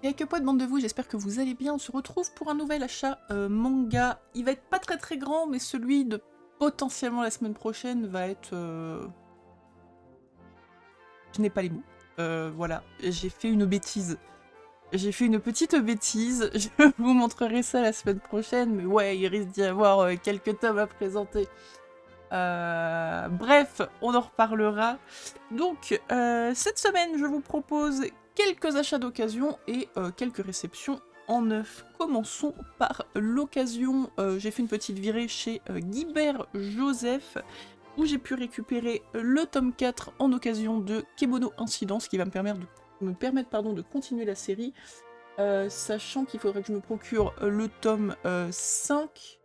Et que poids demande de vous, j'espère que vous allez bien. On se retrouve pour un nouvel achat manga. Il va être pas très grand, mais celui de potentiellement la semaine prochaine va être... Je n'ai pas les mots. Voilà, j'ai fait une bêtise. J'ai fait une petite bêtise. Je vous montrerai ça la semaine prochaine, mais ouais, il risque d'y avoir quelques tomes à présenter. Bref, on en reparlera. Donc, cette semaine, je vous propose quelques achats d'occasion et quelques réceptions en neuf. Commençons par l'occasion. J'ai fait une petite virée chez Guibert Joseph, où j'ai pu récupérer le tome 4 en occasion de Kemono Incidence, qui va me permettre de continuer la série, sachant qu'il faudrait que je me procure le tome 5,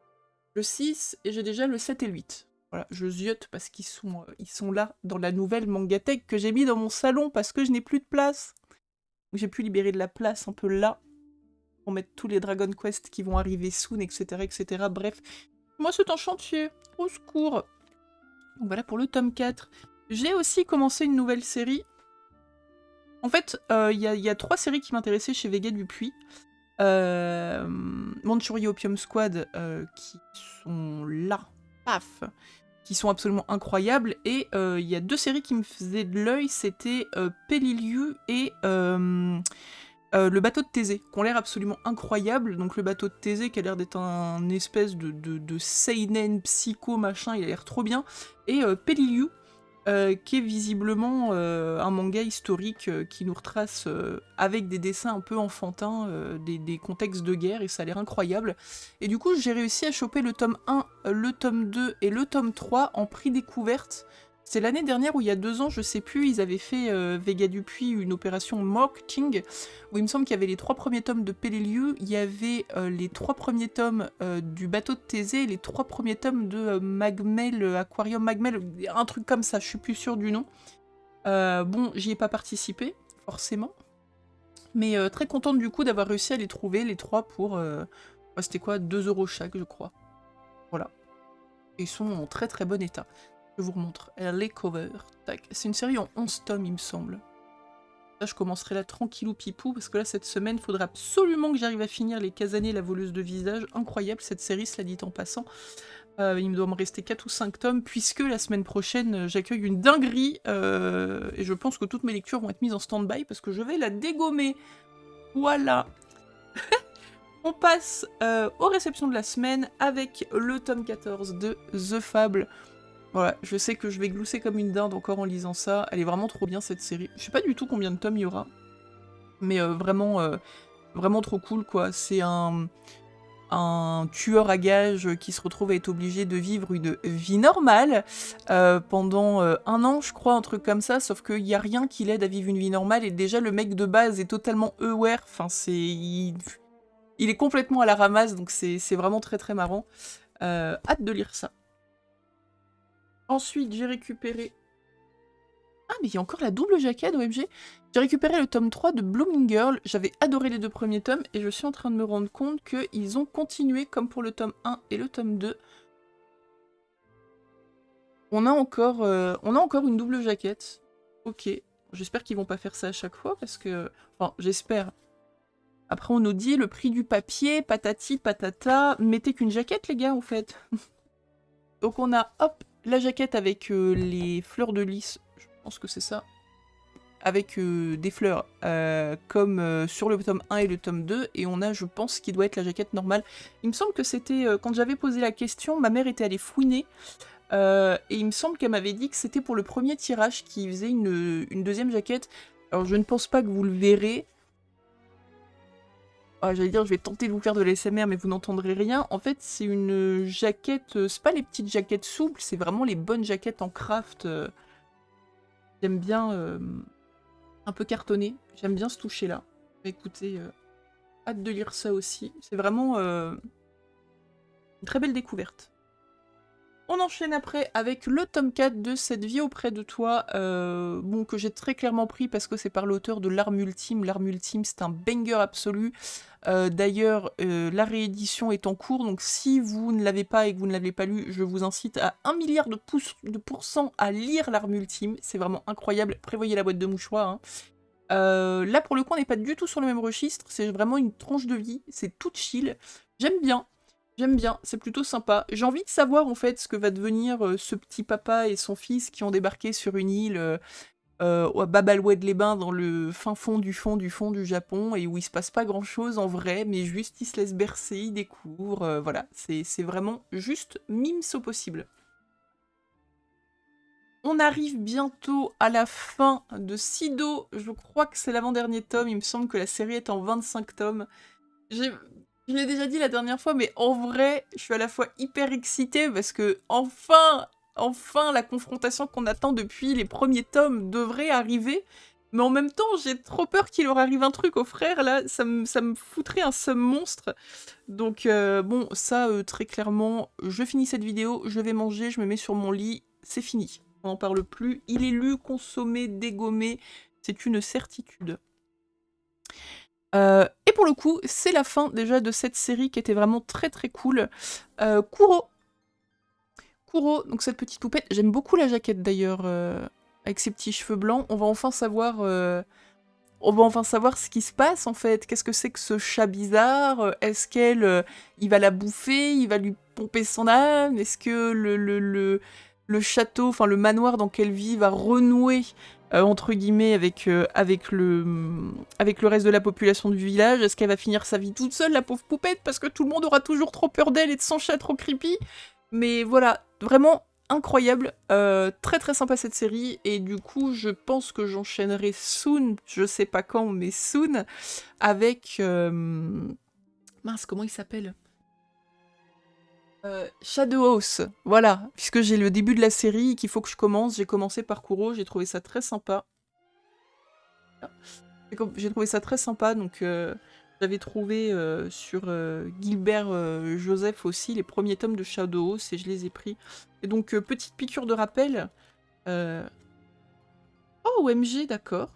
le 6, et j'ai déjà le 7 et le 8. Voilà, je ziote parce qu'ils sont là dans la nouvelle Mangatech que j'ai mis dans mon salon parce que je n'ai plus de place. J'ai pu libérer de la place un peu là pour mettre tous les Dragon Quest qui vont arriver soon, etc. etc. Bref, moi c'est un chantier, au secours. Donc voilà pour le tome 4. J'ai aussi commencé une nouvelle série. En fait, il y a 3 séries qui m'intéressaient chez Vega Dupuis. Manchuria Opium Squad, qui sont là, paf, qui sont absolument incroyables, et il y a 2 séries qui me faisaient de l'œil, c'était Peliliu et le bateau de Thésée, qui ont l'air absolument incroyables. Donc le bateau de Thésée qui a l'air d'être un espèce de seinen psycho machin, il a l'air trop bien, et Peliliu, qui est visiblement un manga historique qui nous retrace avec des dessins un peu enfantins des contextes de guerre, et ça a l'air incroyable. Et du coup, j'ai réussi à choper le tome 1, le tome 2 et le tome 3 en prix découverte. C'est l'année dernière ou il y a 2 ans, je sais plus, ils avaient fait Vega Dupuis une opération marketing où il me semble qu'il y avait les 3 premiers tomes de Peleliu, il y avait les 3 premiers tomes du bateau de Thésée, et les 3 premiers tomes de Magmel, Aquarium Magmel, un truc comme ça, je suis plus sûre du nom. Bon, j'y ai pas participé, forcément, mais très contente du coup d'avoir réussi à les trouver, les 3 pour, c'était quoi, 2 € chaque, je crois. Voilà. Et ils sont en très bon état. Je vous remontre. Les covers. Tac. C'est une série en 11 tomes, il me semble. Là, je commencerai là tranquillou pipou, parce que là, cette semaine, il faudra absolument que j'arrive à finir les Kazané, la voleuse de visage. Incroyable, cette série, cela dit en passant. Il me doit me rester 4 ou 5 tomes, puisque la semaine prochaine, j'accueille une dinguerie, et je pense que toutes mes lectures vont être mises en stand-by, parce que je vais la dégommer. Voilà. On passe aux réceptions de la semaine, avec le tome 14 de The Fable. Voilà, je sais que je vais glousser comme une dinde encore en lisant ça. Elle est vraiment trop bien, cette série. Je sais pas du tout combien de tomes il y aura, mais vraiment trop cool, quoi. C'est un tueur à gages qui se retrouve à être obligé de vivre une vie normale pendant 1 an, je crois, un truc comme ça, sauf qu'il n'y a rien qui l'aide à vivre une vie normale, et déjà le mec de base est totalement aware, enfin il est complètement à la ramasse, donc c'est vraiment très marrant. Hâte de lire ça. Ensuite, j'ai récupéré... Ah, mais il y a encore la double jaquette, OMG. J'ai récupéré le tome 3 de Blooming Girl. J'avais adoré les 2 premiers tomes, et je suis en train de me rendre compte qu'ils ont continué, comme pour le tome 1 et le tome 2. On a encore une double jaquette. Ok. J'espère qu'ils vont pas faire ça à chaque fois, parce que... Enfin, j'espère. Après, on nous dit le prix du papier, patati, patata. Mettez qu'une jaquette, les gars, en fait. Donc on a, hop, la jaquette avec les fleurs de lys, je pense que c'est ça, avec des fleurs, comme sur le tome 1 et le tome 2, et on a, je pense, ce qui doit être la jaquette normale. Il me semble que c'était, quand j'avais posé la question, ma mère était allée fouiner, et il me semble qu'elle m'avait dit que c'était pour le premier tirage qui faisait une deuxième jaquette. Alors je ne pense pas que vous le verrez. Ah, j'allais dire, je vais tenter de vous faire de l'ASMR, mais vous n'entendrez rien. En fait, c'est une jaquette... c'est pas les petites jaquettes souples, c'est vraiment les bonnes jaquettes en craft. J'aime bien un peu cartonné. J'aime bien ce toucher-là. Écoutez, hâte de lire ça aussi. C'est vraiment une très belle découverte. On enchaîne après avec le tome 4 de Cette vie auprès de toi, bon, que j'ai très clairement pris parce que c'est par l'auteur de L'Arme Ultime. L'Arme Ultime, c'est un banger absolu. D'ailleurs, la réédition est en cours, donc si vous ne l'avez pas et que vous ne l'avez pas lu, je vous incite à 1 milliard de pourcents à lire L'Arme Ultime. C'est vraiment incroyable. Prévoyez la boîte de mouchoirs, hein. Là, pour le coup, on n'est pas du tout sur le même registre. C'est vraiment une tranche de vie. C'est tout chill. J'aime bien. J'aime bien. C'est plutôt sympa. J'ai envie de savoir, en fait, ce que va devenir ce petit papa et son fils qui ont débarqué sur une île à Babaloued-les-Bains, dans le fin fond du Japon, et où il se passe pas grand-chose en vrai, mais juste ils se laissent bercer, ils découvrent. Voilà. C'est vraiment juste mimes au possible. On arrive bientôt à la fin de Sido. Je crois que c'est l'avant-dernier tome. Il me semble que la série est en 25 tomes. Je l'ai déjà dit la dernière fois, mais en vrai, je suis à la fois hyper excitée parce que enfin, la confrontation qu'on attend depuis les premiers tomes devrait arriver. Mais en même temps, j'ai trop peur qu'il leur arrive un truc au frère, là. Ça me foutrait un seum monstre. Donc, bon, ça, très clairement, je finis cette vidéo, je vais manger, je me mets sur mon lit, c'est fini. On n'en parle plus. Il est lu, consommé, dégommé. C'est une certitude. Et pour le coup, c'est la fin déjà de cette série qui était vraiment très très cool. Kuro. Kuro, donc cette petite poupette. J'aime beaucoup la jaquette d'ailleurs, avec ses petits cheveux blancs. On va enfin savoir ce qui se passe en fait. Qu'est-ce que c'est que ce chat bizarre? Est-ce il va la bouffer? Il va lui pomper son âme? Est-ce que le château, enfin le manoir dans lequel vit va renouer entre guillemets avec le reste de la population du village? Est-ce qu'elle va finir sa vie toute seule, la pauvre poupette, parce que tout le monde aura toujours trop peur d'elle et de son chat trop creepy? Mais voilà, vraiment incroyable, très très sympa cette série, et du coup je pense que j'enchaînerai soon, je sais pas quand, mais soon, avec... mince, comment il s'appelle? Shadow House, voilà, puisque j'ai le début de la série qu'il faut que je commence. J'ai commencé par Kuro, j'ai trouvé ça très sympa. J'ai trouvé ça très sympa, donc j'avais trouvé sur Gilbert Joseph aussi les premiers tomes de Shadow House et je les ai pris. Et donc, petite piqûre de rappel. Oh, OMG, d'accord.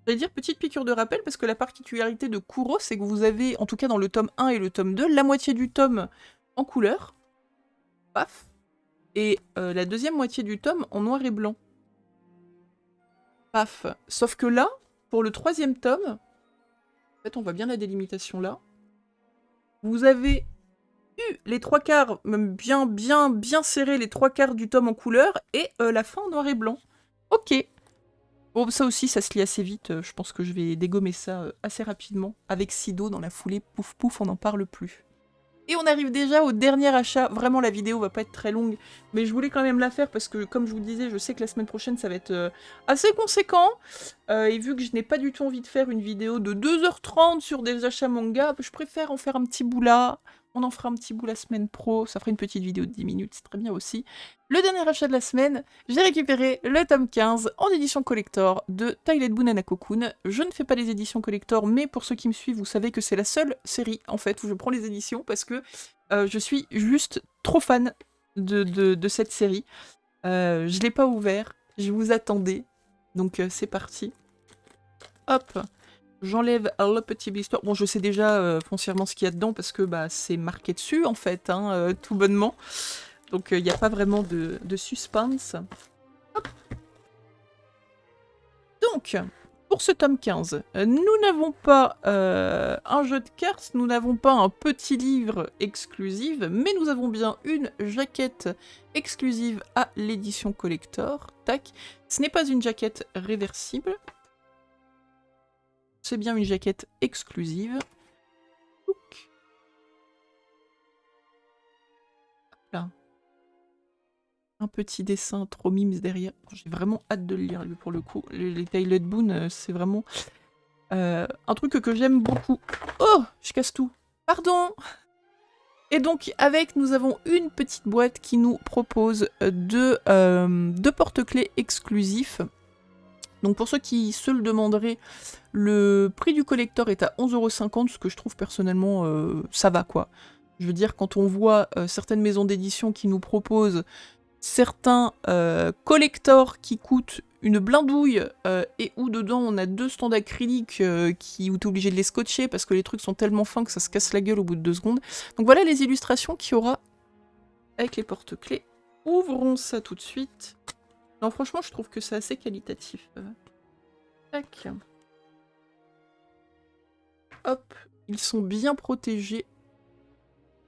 J'allais dire petite piqûre de rappel parce que la particularité de Kuro, c'est que vous avez, en tout cas dans le tome 1 et le tome 2, la moitié du tome en couleur. Paf. Et la deuxième moitié du tome en noir et blanc. Paf. Sauf que là, pour le troisième tome, en fait, on voit bien la délimitation là. Vous avez eu les trois quarts, même bien serré les trois quarts du tome en couleur, et la fin en noir et blanc. Ok. Bon, ça aussi, ça se lit assez vite. Je pense que je vais dégommer ça assez rapidement. Avec Sido dans la foulée, pouf pouf, on n'en parle plus. Et on arrive déjà au dernier achat. Vraiment, la vidéo va pas être très longue, mais je voulais quand même la faire parce que, comme je vous le disais, je sais que la semaine prochaine, ça va être assez conséquent. Et vu que je n'ai pas du tout envie de faire une vidéo de 2h30 sur des achats manga, je préfère en faire un petit bout là. On en fera un petit bout la semaine pro. Ça fera une petite vidéo de 10 minutes, c'est très bien aussi. Le dernier achat de la semaine, j'ai récupéré le tome 15 en édition collector de Toilet Banana Cocoon. Je ne fais pas les éditions collector, mais pour ceux qui me suivent, vous savez que c'est la seule série, en fait, où je prends les éditions parce que je suis juste trop fan de cette série. Je l'ai pas ouvert, je vous attendais, donc c'est parti. Hop, j'enlève le petit blister. Bon, je sais déjà foncièrement ce qu'il y a dedans parce que bah, c'est marqué dessus, en fait, hein, tout bonnement. Donc il n'y a pas vraiment de suspense. Hop. Donc, pour ce tome 15, nous n'avons pas un jeu de cartes, nous n'avons pas un petit livre exclusif, mais nous avons bien une jaquette exclusive à l'édition collector. Tac. Ce n'est pas une jaquette réversible. C'est bien une jaquette exclusive. Touc. Là. Un petit dessin trop mimes derrière. J'ai vraiment hâte de le lire, lui, pour le coup. Les Toilet Boon, c'est vraiment un truc que j'aime beaucoup. Oh, je casse tout. Pardon. Et donc, avec, nous avons une petite boîte qui nous propose deux porte-clés exclusifs. Donc, pour ceux qui se le demanderaient, le prix du collector est à 11,50 €, ce que je trouve personnellement, ça va, quoi. Je veux dire, quand on voit certaines maisons d'édition qui nous proposent certains collectors qui coûtent une blindouille et où dedans on a deux stands acryliques où t'es obligé de les scotcher parce que les trucs sont tellement fins que ça se casse la gueule au bout de 2 secondes. Donc voilà les illustrations qu'il y aura avec les porte-clés. Ouvrons ça tout de suite. Non, franchement, je trouve que c'est assez qualitatif. Tac. Hop, ils sont bien protégés.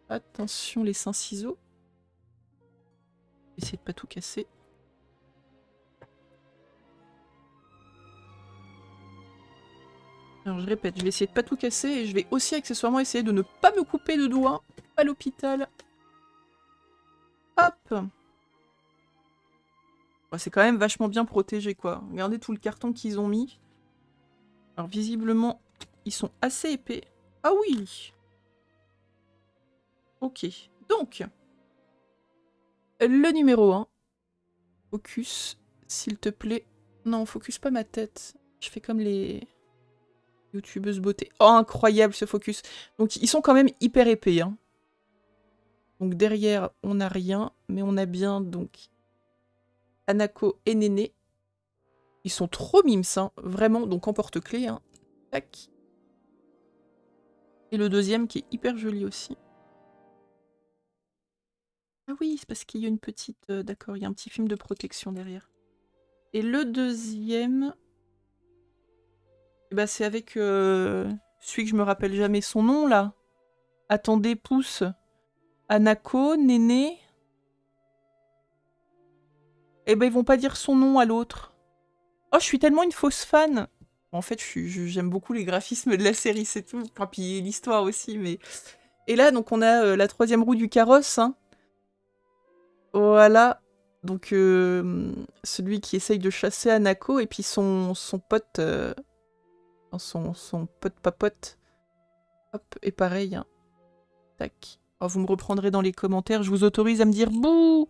Attention les ciseaux. Essayez de pas tout casser. Alors je répète, je vais essayer de pas tout casser et je vais aussi accessoirement essayer de ne pas me couper de doigts à l'hôpital. Hop. Bon, c'est quand même vachement bien protégé quoi. Regardez tout le carton qu'ils ont mis. Alors visiblement, ils sont assez épais. Ah oui. Ok. Donc, le numéro 1. Focus, s'il te plaît. Non, focus pas ma tête. Je fais comme les youtubeuses beauté. Oh, incroyable ce focus. Donc, ils sont quand même hyper épais. Hein. Donc, derrière, on n'a rien. Mais on a bien, donc, Hanako et Néné. Ils sont trop mimes, hein. Vraiment. Donc, en porte-clés. Hein. Tac. Et le deuxième qui est hyper joli aussi. Ah oui, c'est parce qu'il y a une petite... D'accord, il y a un petit film de protection derrière. Et le deuxième... Bah, c'est avec celui que je me rappelle jamais son nom, là. Attendez, pouce. Hanako, Néné. Eh ben, ils vont pas dire son nom à l'autre. Oh, je suis tellement une fausse fan. En fait, j'aime beaucoup les graphismes de la série, c'est tout. Enfin, puis l'histoire aussi, mais... Et là, donc, on a la troisième roue du carrosse. Hein. Voilà. Donc, celui qui essaye de chasser Hanako, et puis son pote... son pote papote. Hop, et pareil. Hein. Tac. Oh, vous me reprendrez dans les commentaires. Je vous autorise à me dire « Bouh,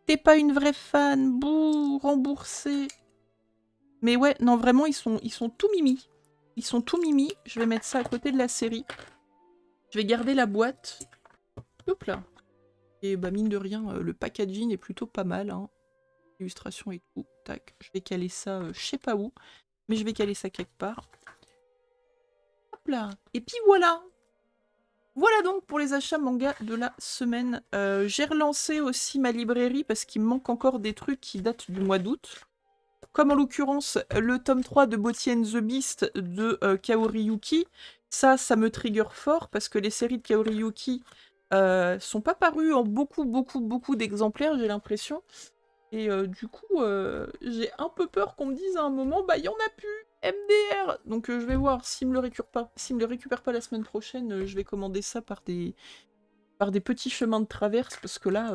t'es pas une vraie fan. Bouh, remboursé. » Mais ouais, non, vraiment, ils sont tout mimi. Ils sont tout mimi. Je vais mettre ça à côté de la série. Je vais garder la boîte. Hop là. Et bah, mine de rien, le packaging est plutôt pas mal. Hein. Illustration et tout. Tac. Je vais caler ça, je sais pas où. Mais je vais caler ça quelque part. Hop là. Et puis voilà. Voilà donc pour les achats manga de la semaine. J'ai relancé aussi ma librairie parce qu'il me manque encore des trucs qui datent du mois d'août. Comme en l'occurrence le tome 3 de Beauty and the Beast de Kaori Yuki. Ça me trigger fort parce que les séries de Kaori Yuki sont pas parues en beaucoup d'exemplaires, j'ai l'impression. Et du coup, j'ai un peu peur qu'on me dise à un moment, bah il y en a plus, MDR. Donc je vais voir s'il me le récupère pas. S'il me le récupère pas la semaine prochaine, je vais commander ça par des petits chemins de traverse parce que là,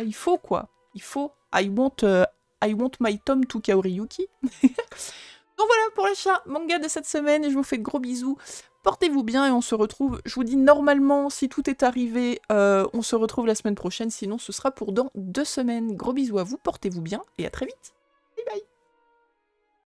il faut quoi. Il faut. I want my Tom to Kaori Yuki. Donc voilà pour l'achat manga de cette semaine. Je vous fais de gros bisous. Portez-vous bien et on se retrouve, je vous dis normalement, si tout est arrivé, on se retrouve la semaine prochaine. Sinon, ce sera pour dans 2 semaines. Gros bisous à vous, portez-vous bien et à très vite.